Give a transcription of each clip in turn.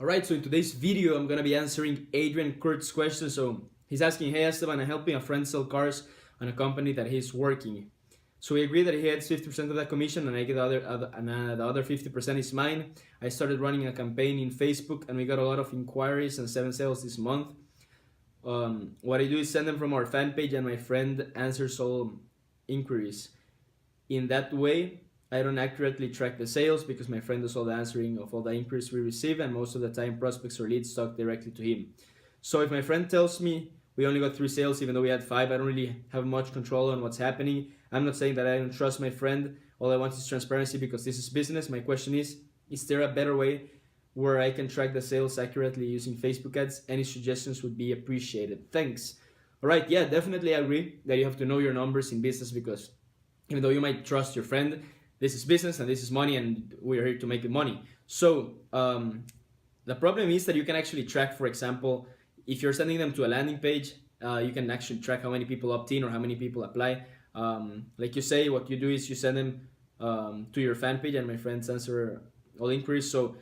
Alright, so in today's video, I'm gonna be answering Adrian Kurt's question. So he's asking, hey Esteban, I'm helping a friend sell cars on a company that he's working. So we agree that he gets 50% of that commission and I get the other 50% is mine. I started running a campaign in Facebook and we got a lot of inquiries and 7 sales this month. What I do is send them from our fan page and my friend answers all inquiries. In that way, I don't accurately track the sales because my friend does all the answering of all the inquiries we receive, and most of the time prospects or leads talk directly to him. So if my friend tells me we only got 3 sales even though we had 5, I don't really have much control on what's happening. I'm not saying that I don't trust my friend. All I want is transparency because this is business. My question is there a better way where I can track the sales accurately using Facebook ads? Any suggestions would be appreciated. Thanks. Alright, yeah, definitely I agree that you have to know your numbers in business because even though you might trust your friend, this is business and this is money and we're here to make money. So the problem is that you can actually track, for example, if you're sending them to a landing page, you can actually track how many people opt in or how many people apply. Like you say, what you do is you send them to your fan page and my friends answer all inquiries. So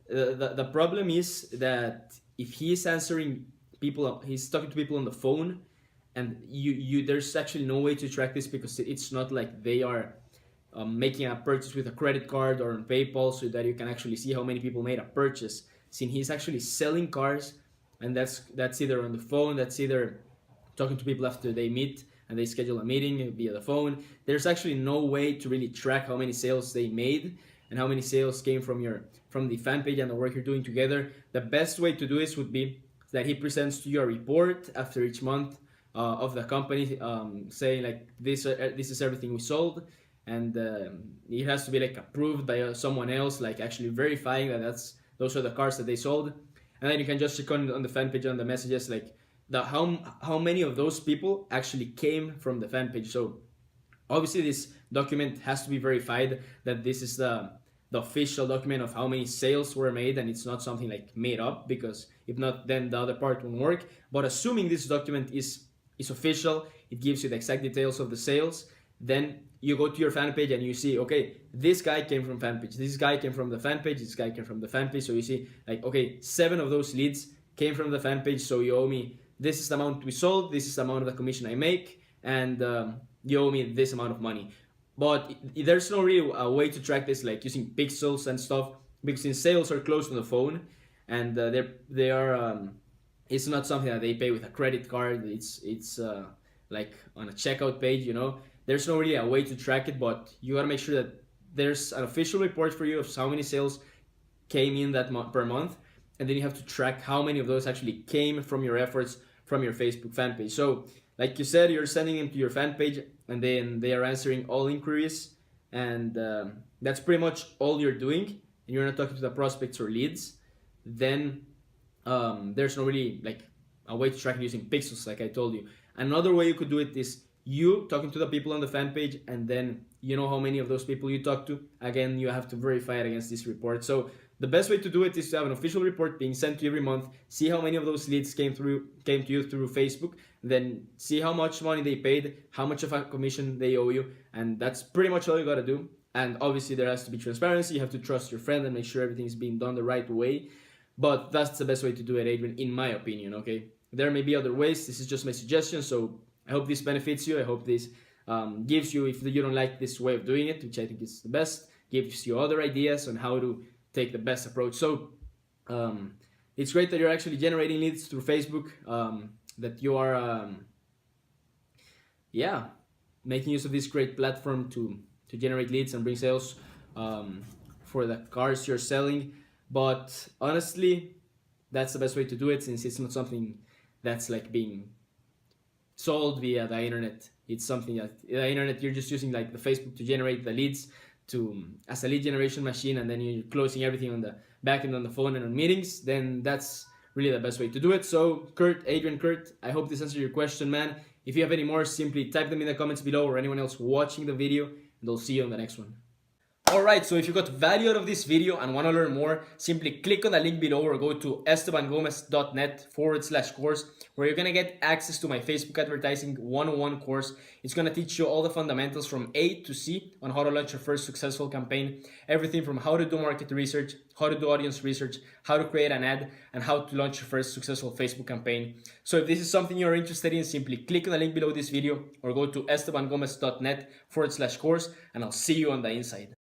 the problem is that if he's answering people, he's talking to people on the phone, and there's actually no way to track this because it's not like they are making a purchase with a credit card or on PayPal so that you can actually see how many people made a purchase. Since he's actually selling cars, and that's either on the phone, that's either talking to people after they meet and they schedule a meeting via the phone. There's actually no way to really track how many sales they made and how many sales came from the fan page and the work you're doing together. The best way to do this would be that he presents to you a report after each month of the company, saying like this is everything we sold, and it has to be like approved by someone else, like actually verifying that those are the cars that they sold. And then you can just check on the fan page on the messages like how many of those people actually came from the fan page. So obviously this document has to be verified that this is the official document of how many sales were made and it's not something like made up, because if not then the other part won't work. But assuming this document is official, it gives you the exact details of the sales, then you go to your fan page and you see, okay, this guy came from fan page, this guy came from the fan page, this guy came from the fan page. So you see like, okay, 7 of those leads came from the fan page, so you owe me, this is the amount we sold, this is the amount of the commission I make, and you owe me this amount of money. But there's no really a way to track this like using pixels and stuff, because since sales are closed on the phone and they are it's not something that they pay with a credit card. It's like on a checkout page, you know. There's no really a way to track it, but you gotta make sure that there's an official report for you of how many sales came in that per month, and then you have to track how many of those actually came from your efforts from your Facebook fan page. So like you said, you're sending them to your fan page and then they are answering all inquiries, and that's pretty much all you're doing, and you're not talking to the prospects or leads. Then there's no really like a way to track it using pixels like I told you. Another way you could do it is you talking to the people on the fan page, and then you know how many of those people you talk to. Again, you have to verify it against this report. So the best way to do it is to have an official report being sent to you every month, see how many of those leads came to you through Facebook, then see how much money they paid, how much of a commission they owe you, and that's pretty much all you gotta do. And obviously there has to be transparency. You have to trust your friend and make sure everything is being done the right way. But that's the best way to do it, Adrian, in my opinion, okay? There may be other ways. This is just my suggestion, so I hope this benefits you. I hope this gives you, if you don't like this way of doing it, which I think is the best, gives you other ideas on how to take the best approach. So it's great that you're actually generating leads through Facebook, that you are making use of this great platform to generate leads and bring sales for the cars you're selling. But honestly, that's the best way to do it, since it's not something that's like being sold via the internet. It's something that the internet, you're just using like the Facebook to generate the leads as a lead generation machine, and then you're closing everything on the back end on the phone and on meetings. Then that's really the best way to do it. So Adrian Kurt, I hope this answered your question, man. If you have any more, simply type them in the comments below, or anyone else watching the video, and I'll see you on the next one. Alright, so if you got value out of this video and want to learn more, simply click on the link below or go to estebangomez.net/course, where you're going to get access to my Facebook advertising 101 course. It's going to teach you all the fundamentals from A to C on how to launch your first successful campaign. Everything from how to do market research, how to do audience research, how to create an ad, and how to launch your first successful Facebook campaign. So if this is something you're interested in, simply click on the link below this video or go to estebangomez.net/course, and I'll see you on the inside.